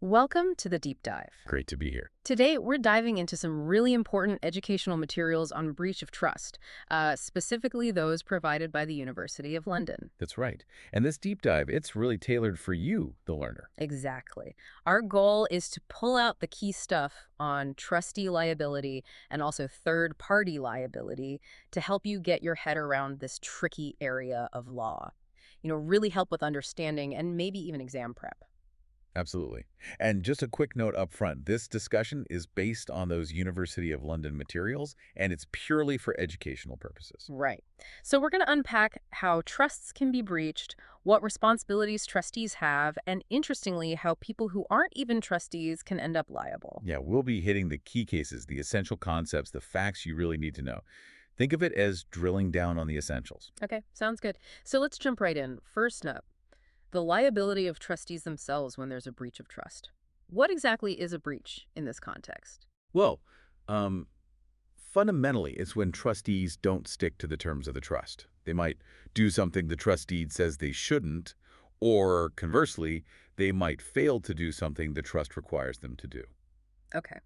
Welcome to the Deep Dive. Great to be here. Today, we're diving into some really important educational materials on breach of trust, specifically those provided by the University of London. That's right. And this deep dive, it's really tailored for you, the learner. Exactly. Our goal is to pull out the key stuff on trustee liability and also third-party liability to help you get your head around this tricky area of law. Really help with understanding and maybe even exam prep. Absolutely. And just a quick note up front, this discussion is based on those University of London materials, and it's purely for educational purposes. Right. So we're going to unpack how trusts can be breached, what responsibilities trustees have, and interestingly, how people who aren't even trustees can end up liable. Yeah, we'll be hitting the key cases, the essential concepts, the facts you really need to know. Think of it as drilling down on the essentials. Okay, sounds good. So let's jump right in. First up, the liability of trustees themselves when there's a breach of trust. What exactly is a breach in this context? Well, um, fundamentally, it's when trustees don't stick to the terms of the trust. They might do something the trustee says they shouldn't, or conversely, they might fail to do something the trust requires them to do. Okay,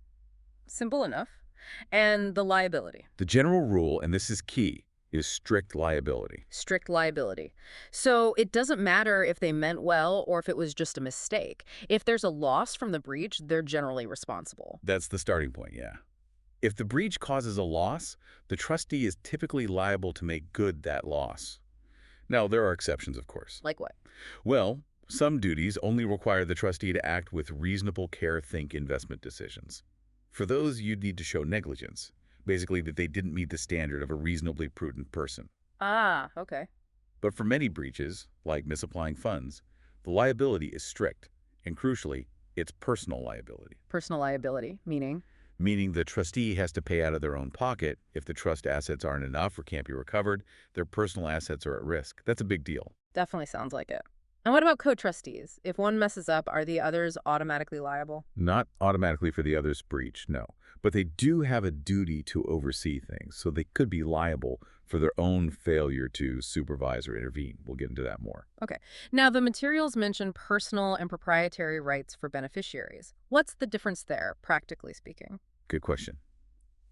simple enough. And the liability. The general rule, and this is key, is strict liability. Strict liability. So it doesn't matter if they meant well or if it was just a mistake. If there's a loss from the breach, they're generally responsible. That's the starting point, yeah. If the breach causes a loss, the trustee is typically liable to make good that loss. Now, there are exceptions, of course. Like what? Well, some duties only require the trustee to act with reasonable care, think investment decisions. For those, you'd need to show negligence, basically that they didn't meet the standard of a reasonably prudent person. Ah, okay. But for many breaches, like misapplying funds, the liability is strict, and crucially, it's personal liability, Personal liability, meaning? meaning the trustee has to pay out of their own pocket if the trust assets aren't enough or can't be recovered, their personal assets are at risk. That's a big deal. Definitely sounds like it. And what about co-trustees? If one messes up, are the others automatically liable? Not automatically for the other's breach, no. But they do have a duty to oversee things, so they could be liable for their own failure to supervise or intervene. We'll get into that more. Okay. Now, the materials mention personal and proprietary rights for beneficiaries. What's the difference there, practically speaking? Good question.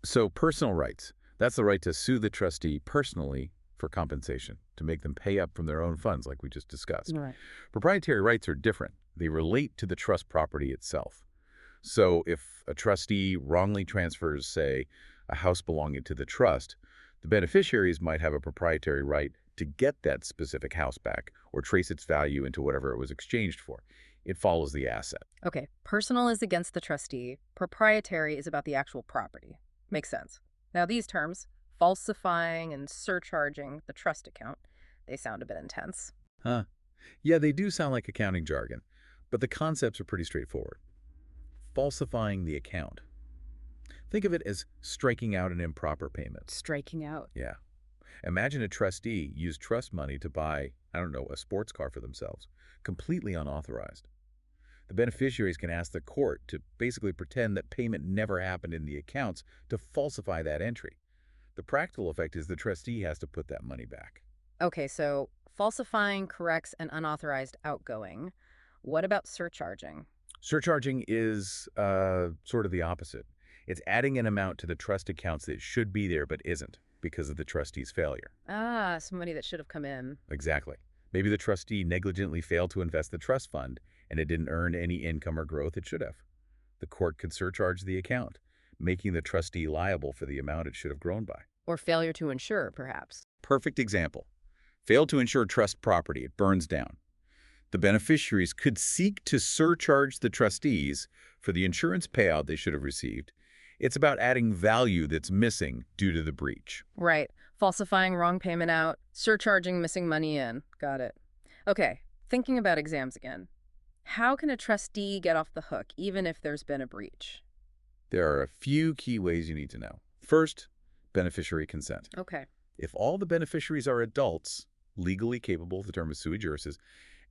So personal rights, that's the right to sue the trustee personally for compensation, to make them pay up from their own funds like we just discussed. Right. Proprietary rights are different. They relate to the trust property itself. So if a trustee wrongly transfers, say, a house belonging to the trust, the beneficiaries might have a proprietary right to get that specific house back or trace its value into whatever it was exchanged for. It follows the asset. Okay. Personal is against the trustee. Proprietary is about the actual property. Makes sense. Now, these terms, falsifying and surcharging the trust account, they sound a bit intense. Huh. Yeah, they do sound like accounting jargon, but the concepts are pretty straightforward. Falsifying the account. Think of it as striking out an improper payment. Striking out. Yeah. Imagine a trustee used trust money to buy, I don't know, a sports car for themselves, completely unauthorized. The beneficiaries can ask the court to basically pretend that payment never happened in the accounts to falsify that entry. The practical effect is the trustee has to put that money back. Okay, so falsifying corrects an unauthorized outgoing. What about surcharging? Surcharging is sort of the opposite. It's adding an amount to the trust accounts that should be there but isn't because of the trustee's failure. Ah, some money that should have come in. Exactly. Maybe the trustee negligently failed to invest the trust fund and it didn't earn any income or growth it should have. The court could surcharge the account, making the trustee liable for the amount it should have grown by. Or failure to insure, perhaps. Perfect example. Failed to insure trust property, it burns down. The beneficiaries could seek to surcharge the trustees for the insurance payout they should have received. It's about adding value that's missing due to the breach. Right. Falsifying wrong payment out, surcharging missing money in. Got it. Okay, thinking about exams again. How can a trustee get off the hook, even if there's been a breach? There are a few key ways you need to know. First, beneficiary consent. Okay. If all the beneficiaries are adults, legally capable, the term is sui juris,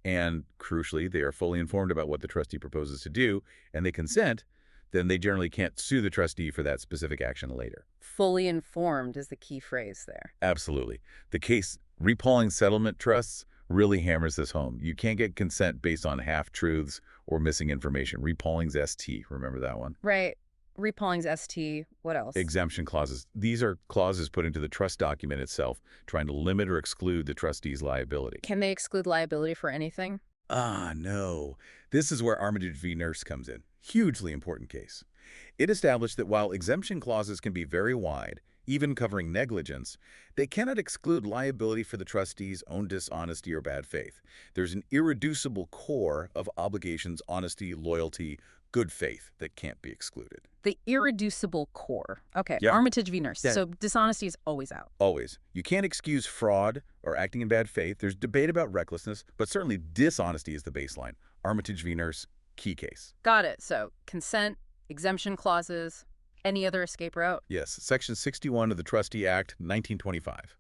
and crucially, they are fully informed about what the trustee proposes to do, and they consent, then they generally can't sue the trustee for that specific action later. Fully informed is the key phrase there. Absolutely. The case repolling settlement trusts really hammers this home. You can't get consent based on half-truths or missing information. Repawling's ST, remember that one? Right. Repawling's ST. What else? Exemption clauses. These are clauses put into the trust document itself, trying to limit or exclude the trustee's liability. Can they exclude liability for anything? Ah, no. This is where Armitage v. Nurse comes in. Hugely important case. It established that while exemption clauses can be very wide, even covering negligence, they cannot exclude liability for the trustee's own dishonesty or bad faith. There's an irreducible core of obligations, honesty, loyalty, good faith that can't be excluded. The irreducible core. Okay, Yeah. Armitage v. Nurse. Yeah. So dishonesty is always out. Always. You can't excuse fraud or acting in bad faith. There's debate about recklessness, but certainly dishonesty is the baseline. Armitage v. Nurse, key case. Got it. So consent, exemption clauses, any other escape route? Yes, Section 61 of the Trustee Act, 1925.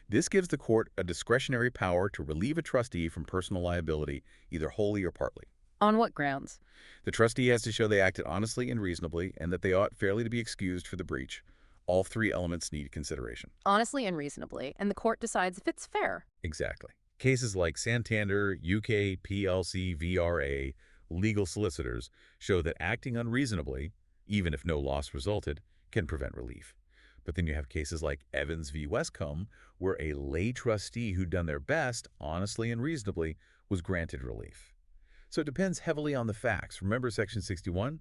This gives the court a discretionary power to relieve a trustee from personal liability, either wholly or partly. On what grounds? The trustee has to show they acted honestly and reasonably and that they ought fairly to be excused for the breach. All three elements need consideration. Honestly and reasonably, and the court decides if it's fair. Exactly. Cases like Santander, UK, PLC, VRA, legal solicitors show that acting unreasonably, even if no loss resulted, can prevent relief. But then you have cases like Evans v. Westcombe, where a lay trustee who'd done their best, honestly and reasonably, was granted relief. So it depends heavily on the facts. Remember Section 61?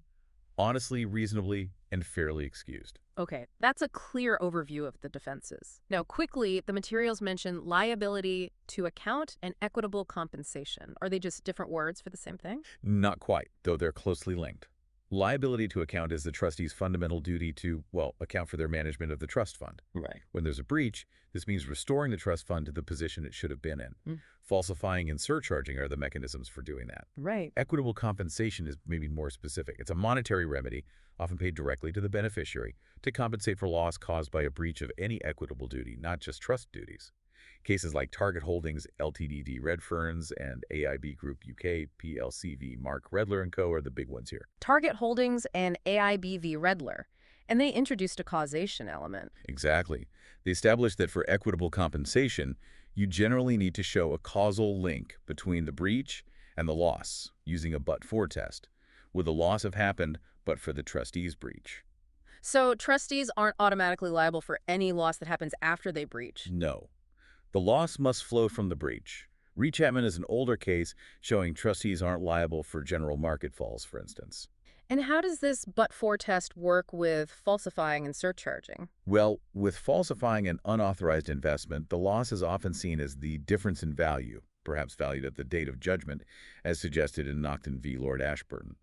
Honestly, reasonably, and fairly excused. Okay, that's a clear overview of the defenses. Now, quickly, the materials mention liability to account and equitable compensation. Are they just different words for the same thing? Not quite, though they're closely linked. Liability to account is the trustee's fundamental duty to, well, account for their management of the trust fund. Right. When there's a breach, this means restoring the trust fund to the position it should have been in. Falsifying and surcharging are the mechanisms for doing that. Right. Equitable compensation is maybe more specific. It's a monetary remedy, often paid directly to the beneficiary, to compensate for loss caused by a breach of any equitable duty, not just trust duties. Cases like Target Holdings, Ltd v. Redferns, and AIB Group UK, PLC v. Mark Redler & Co. are the big ones here. Target Holdings and AIB v. Redler. And they introduced a causation element. Exactly. They established that for equitable compensation, you generally need to show a causal link between the breach and the loss, using a but-for test. Would the loss have happened but for the trustee's breach? So trustees aren't automatically liable for any loss that happens after they breach. No. The loss must flow from the breach. Reed-Chapman is an older case showing trustees aren't liable for general market falls, for instance. And how does this but-for test work with falsifying and surcharging? Well, with falsifying an unauthorized investment, the loss is often seen as the difference in value, perhaps valued at the date of judgment, as suggested in Naughton v. Lord Ashburton.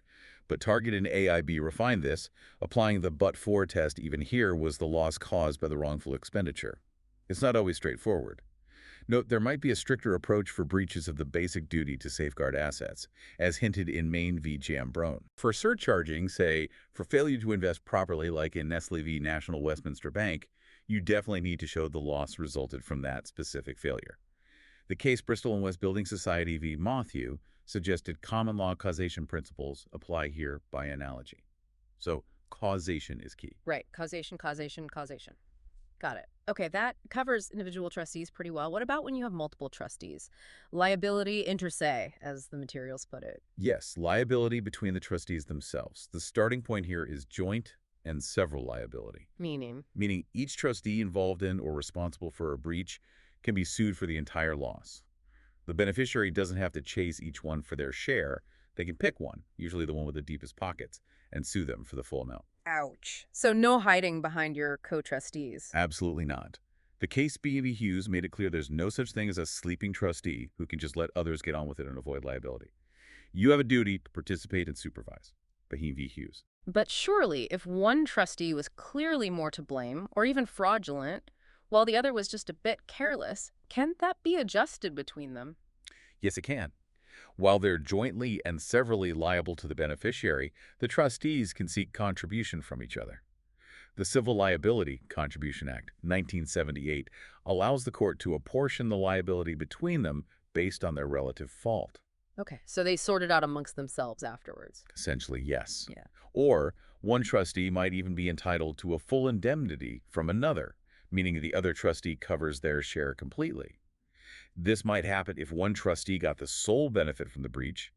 But Target and AIB refined this. Applying the but-for test even here was the loss caused by the wrongful expenditure. It's not always straightforward. Note, there might be a stricter approach for breaches of the basic duty to safeguard assets, as hinted in Maine v. Jambrone. For surcharging, say, for failure to invest properly, like in Nestle v. National Westminster Bank, you definitely need to show the loss resulted from that specific failure. The case Bristol and West Building Society v. Mothew suggested common law causation principles apply here by analogy. So causation is key. Right. Causation, causation, causation. Got it. Okay, that covers individual trustees pretty well. What about when you have multiple trustees? Liability inter se, as the materials put it. Yes, liability between the trustees themselves. The starting point here is joint and several liability. Meaning Each trustee involved in or responsible for a breach can be sued for the entire loss. The beneficiary doesn't have to chase each one for their share. They can pick one, usually the one with the deepest pockets, and sue them for the full amount. ouch. So no hiding behind your co-trustees. Absolutely not. The case B v. Hughes made it clear there's no such thing as a sleeping trustee who can just let others get on with it and avoid liability. You have a duty to participate and supervise. Bahim v. Hughes. But surely, if one trustee was clearly more to blame, or even fraudulent, while the other was just a bit careless, can't that be adjusted between them? Yes, it can. While they're jointly and severally liable to the beneficiary, the trustees can seek contribution from each other. The Civil Liability Contribution Act, 1978, allows the court to apportion the liability between them based on their relative fault. Okay, so they sort it out amongst themselves afterwards. Essentially, yes. Yeah. Or one trustee might even be entitled to a full indemnity from another, meaning the other trustee covers their share completely. This might happen if one trustee got the sole benefit from the breach,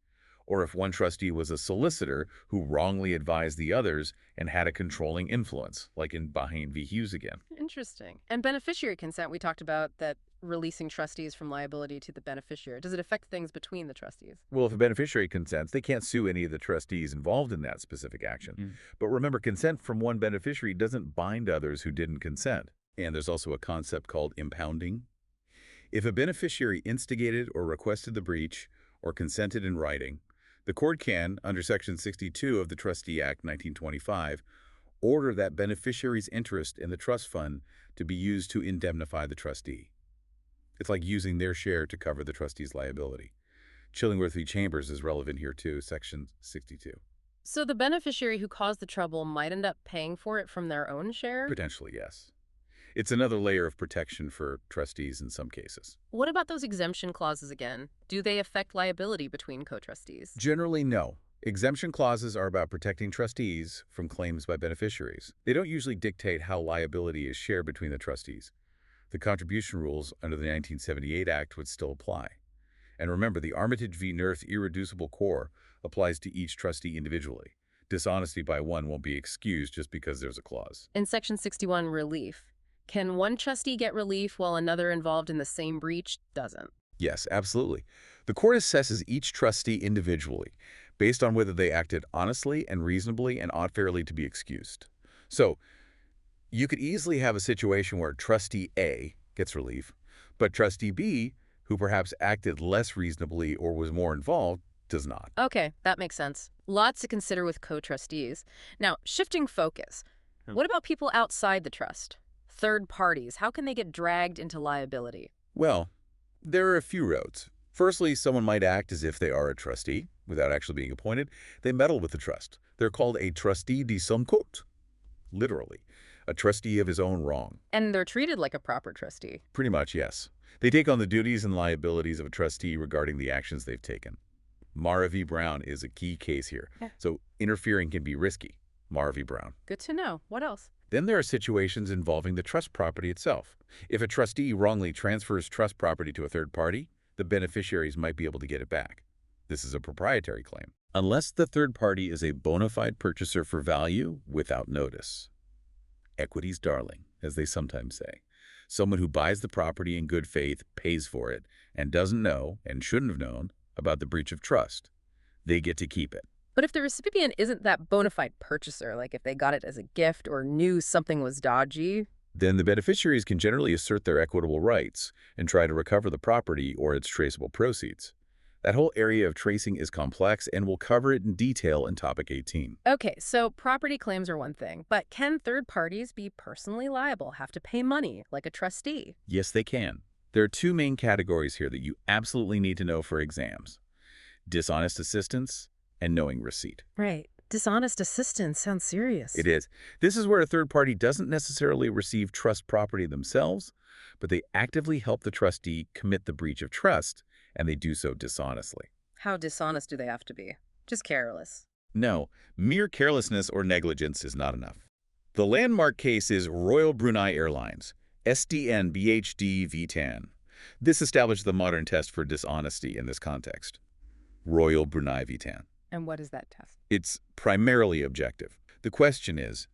or if one trustee was a solicitor who wrongly advised the others and had a controlling influence, like in Bahrain v. Hughes again. Interesting. And beneficiary consent, we talked about that releasing trustees from liability to the beneficiary. Does it affect things between the trustees? Well, if a beneficiary consents, they can't sue any of the trustees involved in that specific action. But remember, consent from one beneficiary doesn't bind others who didn't consent. And there's also a concept called impounding. If a beneficiary instigated or requested the breach or consented in writing, the court can, under Section 62 of the Trustee Act 1925, order that beneficiary's interest in the trust fund to be used to indemnify the trustee. It's like using their share to cover the trustee's liability. Chillingworth v. Chambers is relevant here too, Section 62. So the beneficiary who caused the trouble might end up paying for it from their own share? Potentially, yes. It's another layer of protection for trustees in some cases. What about those exemption clauses again? Do they affect liability between co-trustees? Generally, no. Exemption clauses are about protecting trustees from claims by beneficiaries. They don't usually dictate how liability is shared between the trustees. The contribution rules under the 1978 Act would still apply. And remember, the Armitage v. Nerth irreducible core applies to each trustee individually. Dishonesty by one won't be excused just because there's a clause. In Section 61, relief. Can one trustee get relief while another involved in the same breach doesn't? Yes, absolutely. The court assesses each trustee individually based on whether they acted honestly and reasonably and ought fairly to be excused. So, you could easily have a situation where trustee A gets relief, but trustee B, who perhaps acted less reasonably or was more involved, does not. Okay, that makes sense. Lots to consider with co-trustees. Now, shifting focus. What about people outside the trust? Third parties, how can they get dragged into liability? Well, there are a few roads. Firstly, someone might act as if they are a trustee without actually being appointed. They meddle with the trust. They're called a trustee de son côte, literally, a trustee of his own wrong. And they're treated like a proper trustee. Pretty much, yes. They take on the duties and liabilities of a trustee regarding the actions they've taken. Mara v. Brown is a key case here. Yeah. So interfering can be risky. Mara v. Brown. Good to know. What else? Then there are situations involving the trust property itself. If a trustee wrongly transfers trust property to a third party, the beneficiaries might be able to get it back. This is a proprietary claim, unless the third party is a bona fide purchaser for value without notice. Equity's darling, as they sometimes say. Someone who buys the property in good faith, pays for it, and doesn't know, and shouldn't have known, about the breach of trust. They get to keep it. But if the recipient isn't that bona fide purchaser, like if they got it as a gift or knew something was dodgy, then the beneficiaries can generally assert their equitable rights and try to recover the property or its traceable proceeds. That whole area of tracing is complex, and we'll cover it in detail in Topic 18. Okay, so property claims are one thing, but can third parties be personally liable, have to pay money, like a trustee? Yes, they can. There are two main categories here that you absolutely need to know for exams: dishonest assistance and knowing receipt. Right. Dishonest assistance sounds serious. It is. This is where a third party doesn't necessarily receive trust property themselves, but they actively help the trustee commit the breach of trust, and they do so dishonestly. How dishonest do they have to be? Just careless. No, mere carelessness or negligence is not enough. The landmark case is Royal Brunei Airlines, SDN BHD V10. This established the modern test for dishonesty in this context. Royal Brunei V10. And what is that test? It's primarily objective. The question is,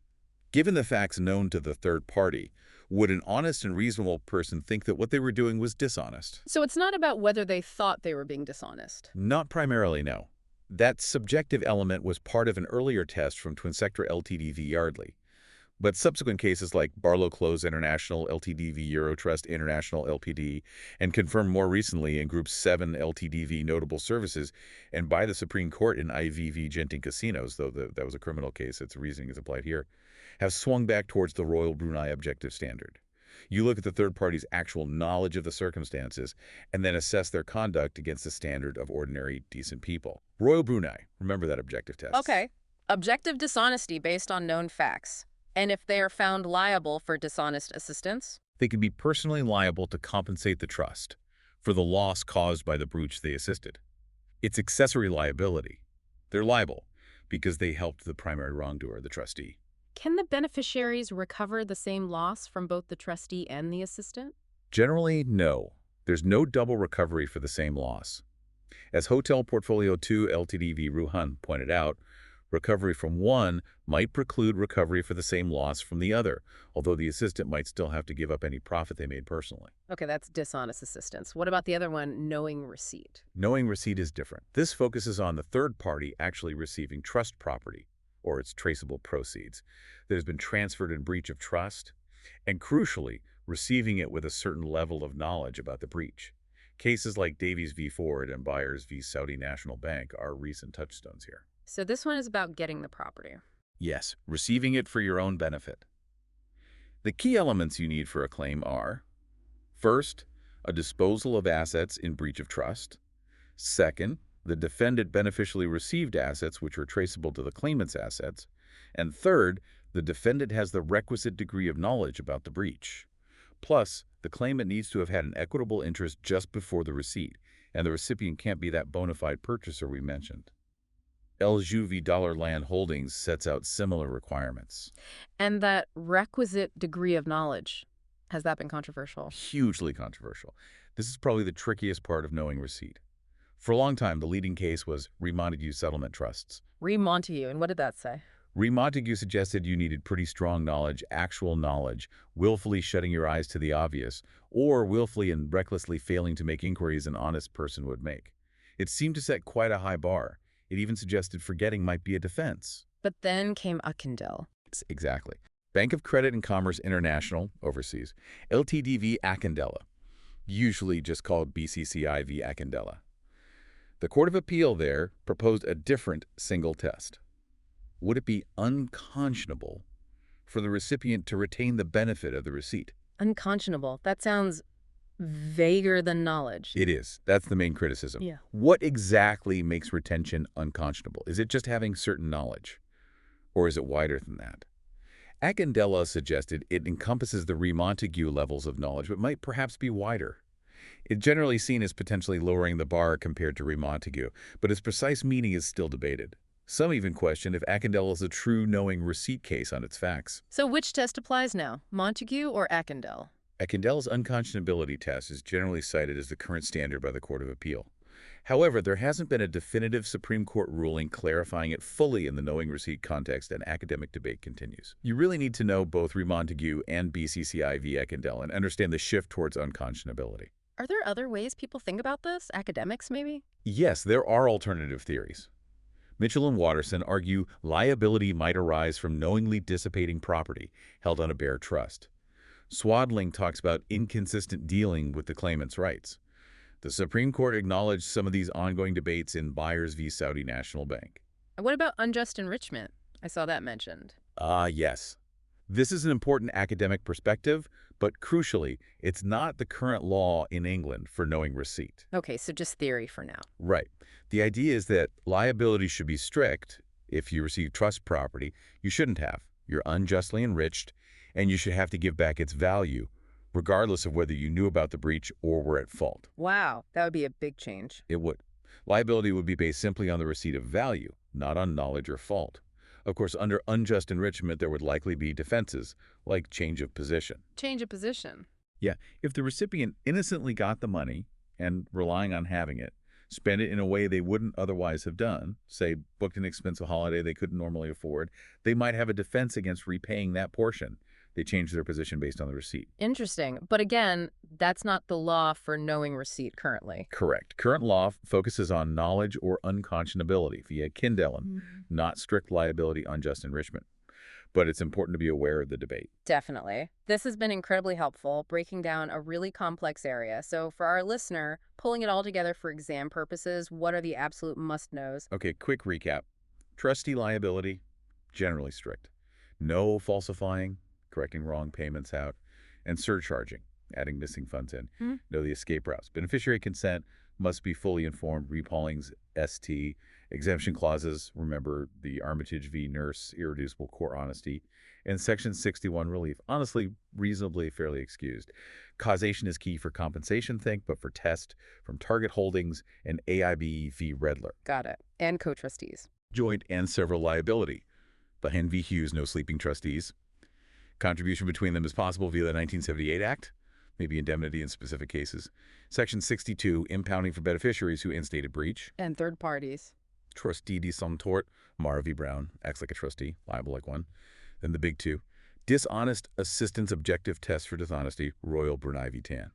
given the facts known to the third party, would an honest and reasonable person think that what they were doing was dishonest? So it's not about whether they thought they were being dishonest. Not primarily, no. That subjective element was part of an earlier test from Twin Sector Ltd v. Yardley. But subsequent cases like Barlow Close International Ltd v. Eurotrust International Ltd, and confirmed more recently in Group 7 Ltd v. Notable Services, and by the Supreme Court in IV v. Genting Casinos, though that was a criminal case, its reasoning is applied here, have swung back towards the Royal Brunei objective standard. You look at the third party's actual knowledge of the circumstances and then assess their conduct against the standard of ordinary, decent people. Royal Brunei, remember that objective test. Okay. Objective dishonesty based on known facts. And if they are found liable for dishonest assistance? They can be personally liable to compensate the trust for the loss caused by the breach they assisted. It's accessory liability. They're liable because they helped the primary wrongdoer, the trustee. Can the beneficiaries recover the same loss from both the trustee and the assistant? Generally, no. There's no double recovery for the same loss. As Hotel Portfolio 2 Ltd v. Ruhan pointed out, recovery from one might preclude recovery for the same loss from the other, although the assistant might still have to give up any profit they made personally. Okay, that's dishonest assistance. What about the other one, knowing receipt? Knowing receipt is different. This focuses on the third party actually receiving trust property, or its traceable proceeds, that has been transferred in breach of trust, and crucially, receiving it with a certain level of knowledge about the breach. Cases like Davies v. Ford and Byers v. Saudi National Bank are recent touchstones here. So this one is about getting the property. Yes, receiving it for your own benefit. The key elements you need for a claim are: first, a disposal of assets in breach of trust. Second, the defendant beneficially received assets which are traceable to the claimant's assets. And third, the defendant has the requisite degree of knowledge about the breach. Plus, the claimant needs to have had an equitable interest just before the receipt, and the recipient can't be that bona fide purchaser we mentioned. LJU v. Dollar Land Holdings sets out similar requirements. And that requisite degree of knowledge, has that been controversial? Hugely controversial. This is probably the trickiest part of knowing receipt. For a long time, the leading case was Re Montague settlement trusts. Re Montague, and what did that say? Re Montague suggested you needed pretty strong knowledge, actual knowledge, willfully shutting your eyes to the obvious, or willfully and recklessly failing to make inquiries an honest person would make. It seemed to set quite a high bar. It even suggested forgetting might be a defense. But then came Akindel. Exactly. Bank of Credit and Commerce International, overseas, Ltd v. Akindela, usually just called BCCI v. Akindela. The Court of Appeal there proposed a different single test. Would it be unconscionable for the recipient to retain the benefit of the receipt? Unconscionable. That sounds vaguer than knowledge. It is. That's the main criticism. Yeah. What exactly makes retention unconscionable? Is it just having certain knowledge? Or is it wider than that? Akindela suggested it encompasses the Re Montague levels of knowledge, but might perhaps be wider. It's generally seen as potentially lowering the bar compared to Re Montague, but its precise meaning is still debated. Some even question if Akindela is a true knowing receipt case on its facts. So which test applies now, Montague or Akindel? Akindela's unconscionability test is generally cited as the current standard by the Court of Appeal. However, there hasn't been a definitive Supreme Court ruling clarifying it fully in the knowing receipt context, and academic debate continues. You really need to know both Re Montague and BCCI v. Akindela and understand the shift towards unconscionability. Are there other ways people think about this? Academics, maybe? Yes, there are alternative theories. Mitchell and Watterson argue liability might arise from knowingly dissipating property held on a bare trust. Swadling talks about inconsistent dealing with the claimant's rights. The Supreme Court acknowledged some of these ongoing debates in Byers v. Saudi National Bank. And what about unjust enrichment? I saw that mentioned. Yes. This is an important academic perspective, but crucially, it's not the current law in England for knowing receipt. Okay, so just theory for now. Right. The idea is that liability should be strict. If you receive trust property, you shouldn't have. You're unjustly enriched, and you should have to give back its value, regardless of whether you knew about the breach or were at fault. Wow, that would be a big change. It would. Liability would be based simply on the receipt of value, not on knowledge or fault. Of course, under unjust enrichment, there would likely be defenses, like change of position. Change of position. Yeah, if the recipient innocently got the money and, relying on having it, spent it in a way they wouldn't otherwise have done, say booked an expensive holiday they couldn't normally afford, they might have a defense against repaying that portion. They changed their position based on the receipt. Interesting. But again, that's not the law for knowing receipt currently. Correct. Current law focuses on knowledge or unconscionability via Kindellen, not strict liability unjust enrichment. But it's important to be aware of the debate. Definitely. This has been incredibly helpful, breaking down a really complex area. So for our listener, pulling it all together for exam purposes, what are the absolute must-knows? Okay, quick recap. Trustee liability, generally strict. No falsifying, correcting wrong payments out, and surcharging, adding missing funds in. Know the escape routes. Beneficiary consent must be fully informed. Repallings, ST. Exemption clauses, remember the Armitage v. Nurse, irreducible core honesty. And Section 61 relief, honestly, reasonably, fairly excused. Causation is key for compensation, but for test from Target Holdings and AIB v. Redler. Got it. And co-trustees. Joint and several liability. Behan v. Hughes, no sleeping trustees. Contribution between them is possible via the 1978 Act. maybe indemnity in specific cases. Section 62, impounding for beneficiaries who instated breach. And third parties. Trustee de some tort, Mara v. Brown, acts like a trustee, liable like one. Then the big two. Dishonest assistance objective test for dishonesty, Royal Brunei v. Tan.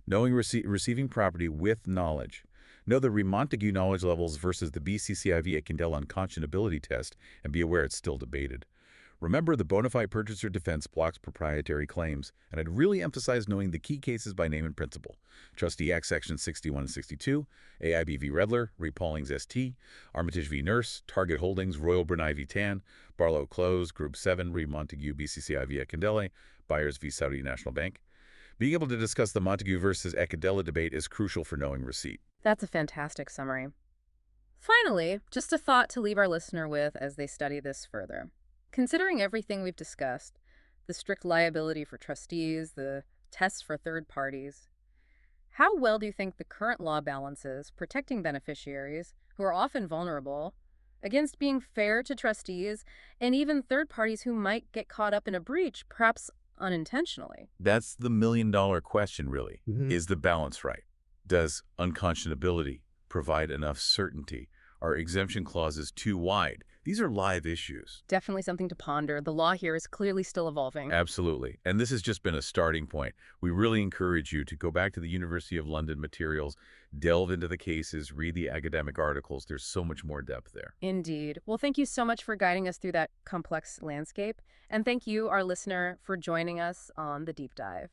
Knowing receiving property with knowledge. Know the Remontague knowledge levels versus the BCCIV at Candela unconscionability test, and be aware it's still debated. Remember, the bona fide purchaser defense blocks proprietary claims, and I'd really emphasize knowing the key cases by name and principle. Trustee Act Sections 61 and 62, AIB v. Redler, Repallings ST, Armitage v. Nurse, Target Holdings, Royal Brunei v. Tan, Barlow Close, Group 7, Remontague BCCIV at Candela, Byers v. Saudi National Bank. Being able to discuss the Montague versus Ecadella debate is crucial for knowing receipt. That's a fantastic summary. Finally, just a thought to leave our listener with as they study this further. Considering everything we've discussed, the strict liability for trustees, the tests for third parties, how well do you think the current law balances protecting beneficiaries, who are often vulnerable, against being fair to trustees and even third parties who might get caught up in a breach, perhaps unintentionally? That's the million-dollar question, really. Mhm. Is the balance right? Does unconscionability provide enough certainty? Are exemption clauses too wide? These are live issues. Definitely something to ponder. The law here is clearly still evolving. Absolutely. And this has just been a starting point. We really encourage you to go back to the University of London materials, delve into the cases, read the academic articles. There's so much more depth there. Indeed. Well, thank you so much for guiding us through that complex landscape. And thank you, our listener, for joining us on the deep dive.